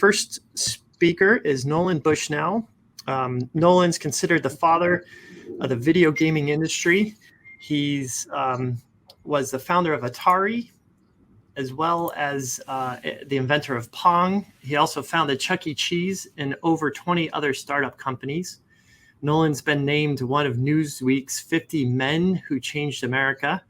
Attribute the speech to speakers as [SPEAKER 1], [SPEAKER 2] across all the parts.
[SPEAKER 1] first speaker is Nolan Bushnell. Nolan's considered the father of the video gaming industry. He's was the founder of Atari, as well as the inventor of Pong. He also founded Chuck E. Cheese and over 20 other startup companies. Nolan's been named one of Newsweek's 50 Men Who Changed America.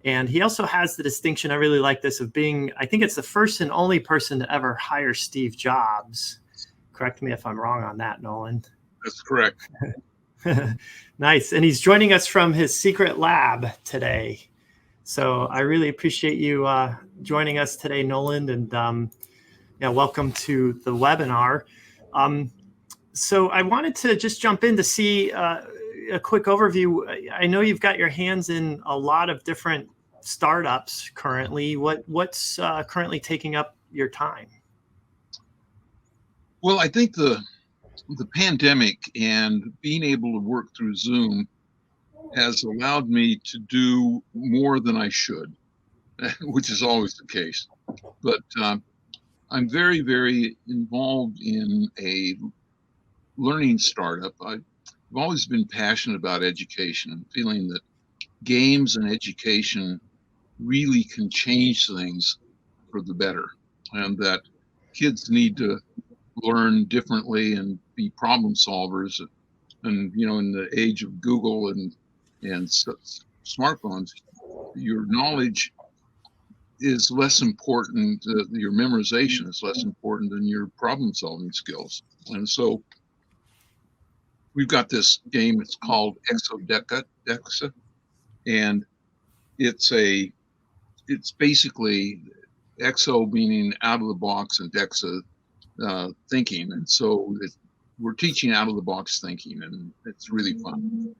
[SPEAKER 1] And he also has the distinction, I really like this, of being, I think it's the first and only person to ever hire Steve Jobs. Correct me if I'm wrong on that, Nolan.
[SPEAKER 2] That's correct.
[SPEAKER 1] Nice. And he's joining us from his secret lab today. So I really appreciate you joining us today, Nolan, and welcome to the webinar. So I wanted to just jump in to see a quick overview. I know you've got your hands in a lot of different startups currently. What's currently taking up your time?
[SPEAKER 2] Well, I think the pandemic and being able to work through Zoom has allowed me to do more than I should, which is always the case. But I'm very, very involved in a learning startup. I've always been passionate about education and feeling that games and education really can change things for the better, and that kids need to learn differently and be problem solvers. And in the age of Google and smartphones, your knowledge is less important, your memorization is less important than your problem solving skills. And so we've got this game, it's called Exodeca, and it's basically exo meaning out of the box and dexa thinking. And so we're teaching out of the box thinking, and it's really fun.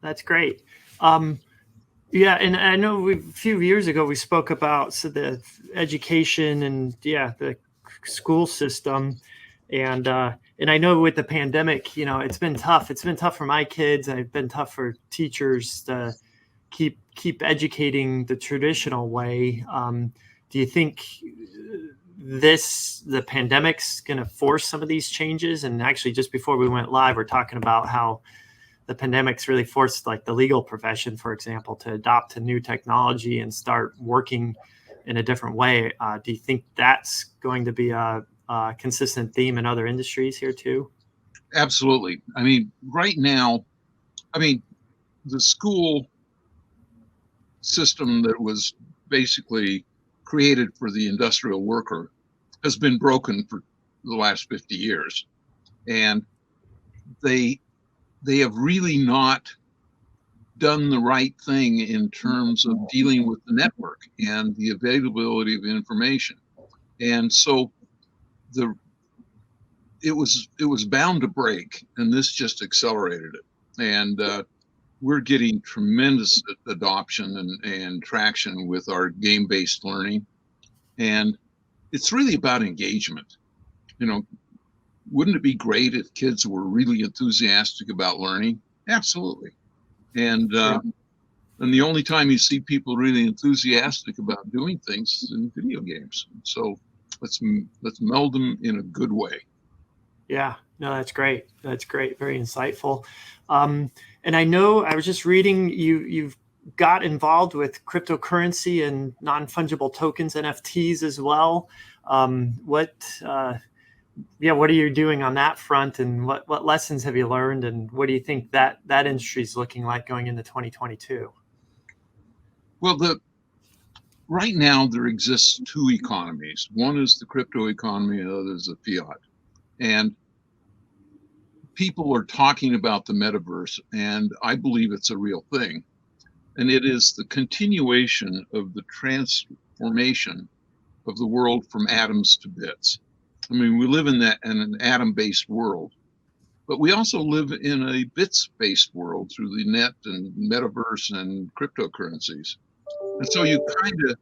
[SPEAKER 1] That's great. Yeah, and I know a few years ago we spoke about the education and the school system, and I know with the pandemic, it's been tough. It's been tough for my kids. It's been tough for teachers to keep educating the traditional way. Do you think the pandemic's going to force some of these changes? And actually, just before we went live, we're talking about how the pandemic's really forced, like the legal profession, for example, to adopt to new technology and start working in a different way. Do you think that's going to be a consistent theme in other industries here too?
[SPEAKER 2] Absolutely. I mean, right now, the school system that was basically created for the industrial worker has been broken for the last 50 years. And they have really not done the right thing in terms of dealing with the network and the availability of information. And so it was bound to break, and this just accelerated it. And we're getting tremendous adoption and traction with our game-based learning. And it's really about engagement. Wouldn't it be great if kids were really enthusiastic about learning? Absolutely. And the only time you see people really enthusiastic about doing things is in video games. So let's meld them in a good way.
[SPEAKER 1] Yeah, no, that's great. That's great. Very insightful. And I know I was just reading you've got involved with cryptocurrency and non-fungible tokens, NFTs as well. What are you doing on that front, and what lessons have you learned, and what do you think that industry is looking like going into 2022?
[SPEAKER 2] Well, right now there exists two economies. One is the crypto economy, and the other is the fiat. And people are talking about the metaverse, and I believe it's a real thing. And it is the continuation of the transformation of the world from atoms to bits. I mean, we live in an atom-based world, but we also live in a bits-based world through the net and metaverse and cryptocurrencies. And so you kind of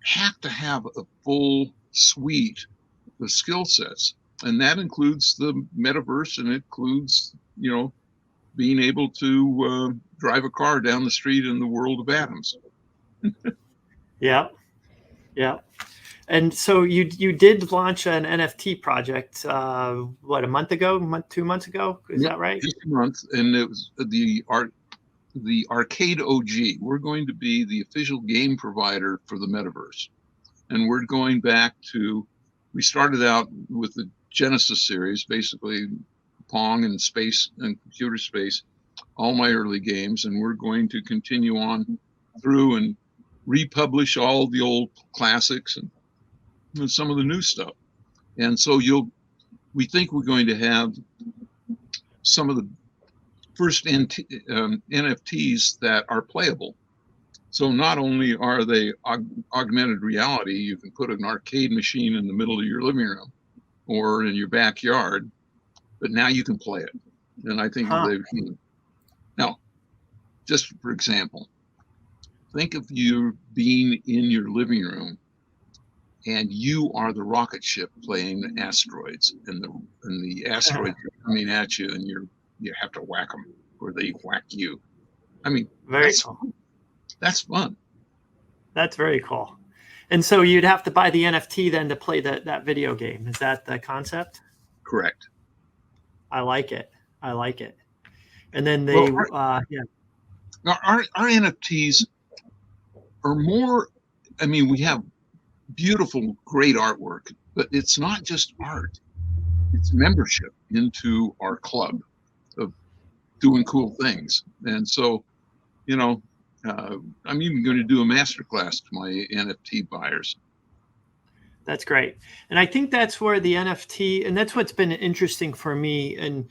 [SPEAKER 2] have to have a full suite of skill sets. And that includes the metaverse, and it includes, being able to drive a car down the street in the world of atoms.
[SPEAKER 1] Yeah. And so you did launch an NFT project, what, a month ago, 2 months ago? Is that right?
[SPEAKER 2] Just a month, and it was the Arcade OG. We're going to be the official game provider for the metaverse, and we're going back to. We started out with the Genesis series, basically Pong and space and computer space, all my early games, and we're going to continue on through and republish all the old classics and some of the new stuff. And so we think we're going to have some of the first NFTs that are playable. So not only are they augmented reality, you can put an arcade machine in the middle of your living room or in your backyard, but now you can play it. And I think now, just for example, think of you being in your living room and you are the rocket ship playing the asteroids, and the asteroids are coming at you, and you have to whack them or they whack you. I mean, that's fun.
[SPEAKER 1] That's very cool. And so you'd have to buy the NFT then to play that video game. Is that the concept?
[SPEAKER 2] Correct.
[SPEAKER 1] I like it. And then
[SPEAKER 2] our NFTs are more. I mean, we have beautiful, great artwork, but it's not just art. It's membership into our club of doing cool things. And so, I'm even going to do a masterclass to my NFT buyers.
[SPEAKER 1] That's great. And I think that's where the NFT, and that's what's been interesting for me. And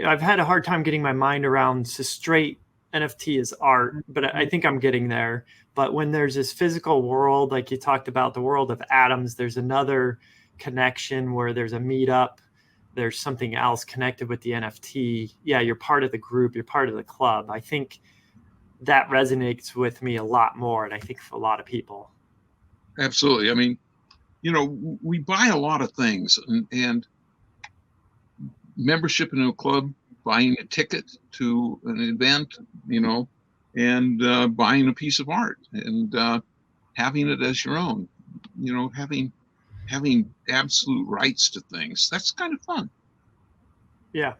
[SPEAKER 1] I've had a hard time getting my mind around straight NFT is art, but I think I'm getting there. But when there's this physical world, like you talked about, the world of atoms, there's another connection where there's a meetup, there's something else connected with the NFT. Yeah, you're part of the group, you're part of the club. I think that resonates with me a lot more, and I think for a lot of people.
[SPEAKER 2] Absolutely. I mean, we buy a lot of things, and membership in a club, buying a ticket to an event, and buying a piece of art and having it as your own, having absolute rights to things. That's kind of fun.
[SPEAKER 1] Yeah.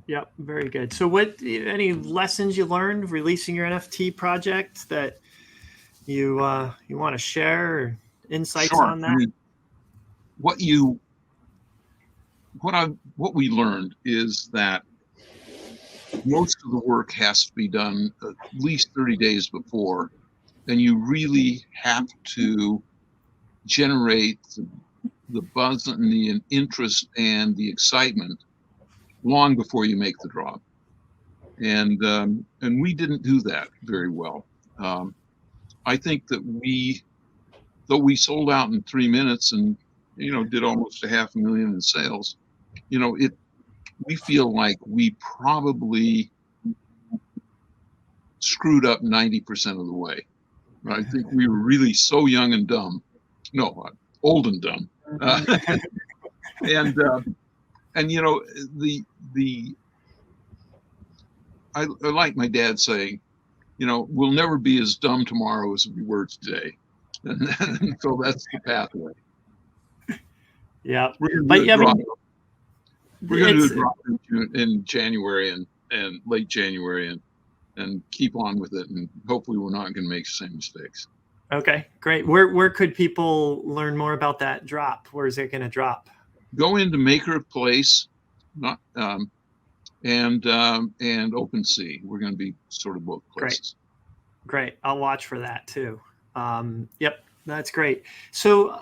[SPEAKER 1] Yep. Very good. So any lessons you learned releasing your NFT project that you want to share, or insights on that?
[SPEAKER 2] I mean, what we learned is that most of the work has to be done at least 30 days before, and you really have to generate the buzz and the interest and the excitement long before you make the drop. And we didn't do that very well. I think that though we sold out in 3 minutes and did almost 500,000 in sales, we feel like we probably screwed up 90% of the way. I think we were really so young and dumb. No, old and dumb. I like my dad saying, we'll never be as dumb tomorrow as we were today. And so that's the pathway.
[SPEAKER 1] Yeah.
[SPEAKER 2] We're going to do a drop in January and late January and keep on with it. And hopefully we're not going to make the same mistakes.
[SPEAKER 1] Okay, great. Where could people learn more about that drop? Where is it going to drop?
[SPEAKER 2] Go into Maker of Place, and OpenSea. We're going to be sort of both places.
[SPEAKER 1] Great. I'll watch for that too. Yep, that's great. So,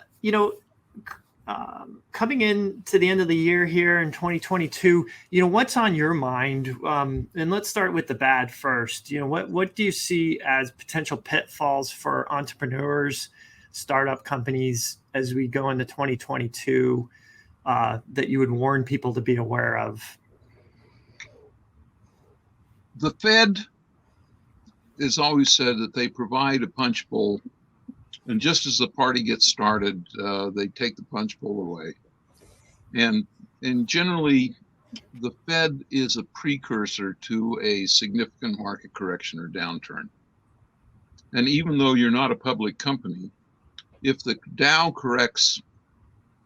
[SPEAKER 1] coming in to the end of the year here in 2022, what's on your mind? And let's start with the bad first. What do you see as potential pitfalls for entrepreneurs, startup companies as we go into 2022 that you would warn people to be aware of?
[SPEAKER 2] The Fed has always said that they provide a punch bowl, and just as the party gets started, they take the punch bowl away. And generally, the Fed is a precursor to a significant market correction or downturn. And even though you're not a public company, if the Dow corrects,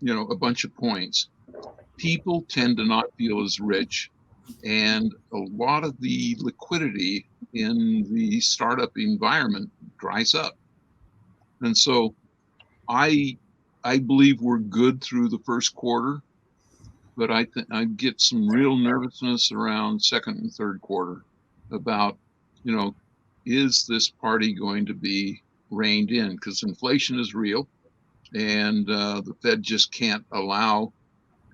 [SPEAKER 2] a bunch of points, people tend to not feel as rich, and a lot of the liquidity in the startup environment dries up. And so I believe we're good through the first quarter, but I get some real nervousness around second and third quarter about, is this party going to be reined in? Because inflation is real, and the Fed just can't allow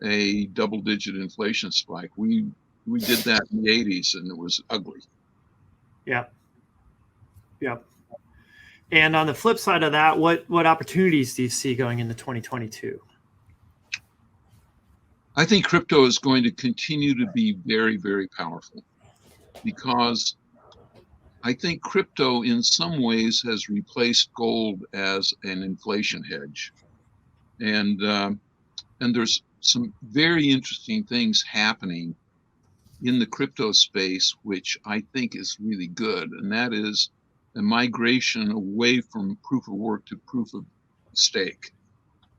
[SPEAKER 2] a double-digit inflation spike. We did that in the 80s, and it was ugly.
[SPEAKER 1] Yeah. And on the flip side of that, what opportunities do you see going into 2022?
[SPEAKER 2] I think crypto is going to continue to be very, very powerful, because I think crypto in some ways has replaced gold as an inflation hedge. And there's some very interesting things happening in the crypto space, which I think is really good. And that is a migration away from proof of work to proof of stake.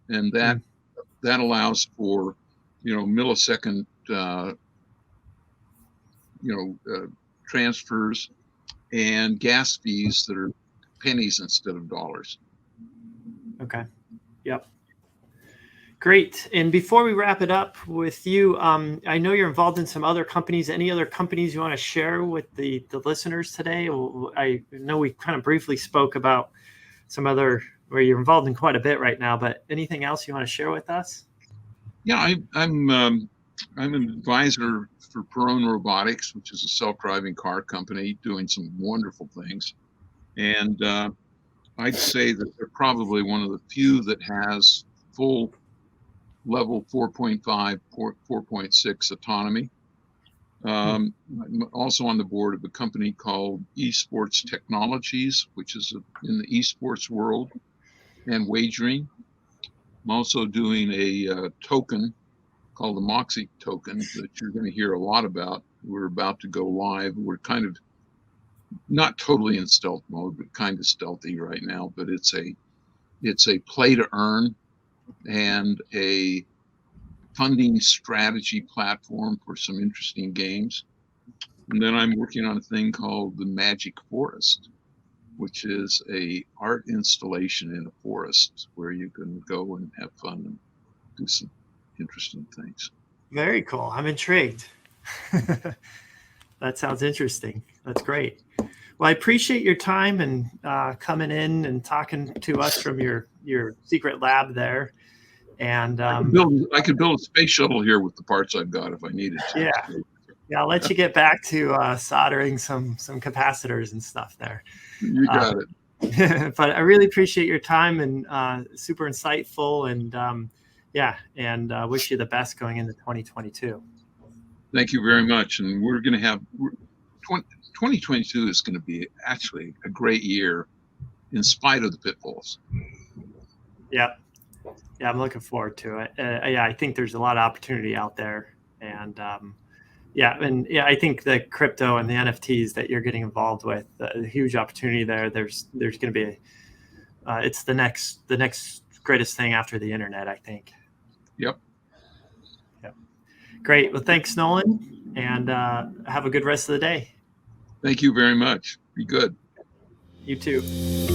[SPEAKER 2] And that allows for, millisecond, transfers and gas fees that are pennies instead of dollars.
[SPEAKER 1] Okay. Yep. Great. And before we wrap it up with you, I know you're involved in some other companies. Any other companies you want to share with the listeners today? I know we kind of briefly spoke about some other where you're involved in quite a bit right now, but anything else you want to share with us?
[SPEAKER 2] Yeah, I'm an advisor for Perone Robotics, which is a self-driving car company doing some wonderful things. And I'd say that they're probably one of the few that has full level 4.5, 4.6 autonomy. I'm also on the board of a company called Esports Technologies, which is in the esports world and wagering. I'm also doing a token called the Moxie token that you're going to hear a lot about. We're about to go live. We're kind of not totally in stealth mode, but kind of stealthy right now. But it's a play to earn and a funding strategy platform for some interesting games. And then I'm working on a thing called the Magic Forest, which is a art installation in a forest where you can go and have fun and do some interesting things.
[SPEAKER 1] Very cool. I'm intrigued. That sounds interesting. That's great. Well, I appreciate your time and coming in and talking to us from your secret lab there. And
[SPEAKER 2] I could build a space shuttle here with the parts I've got if I needed to.
[SPEAKER 1] Yeah. I'll let you get back to soldering some capacitors and stuff there.
[SPEAKER 2] You got
[SPEAKER 1] it. But I really appreciate your time and super insightful, and wish you the best going into 2022.
[SPEAKER 2] Thank you very much. And we're going to have 2022 is going to be actually a great year in spite of the pitfalls.
[SPEAKER 1] Yeah, I'm looking forward to it. I think there's a lot of opportunity out there, and I think the crypto and the NFTs that you're getting involved with, a huge opportunity there. There's going to be it's the next greatest thing after the internet, I think.
[SPEAKER 2] Yep.
[SPEAKER 1] Great. Well, thanks, Nolan, and have a good rest of the day.
[SPEAKER 2] Thank you very much. Be good.
[SPEAKER 1] You too.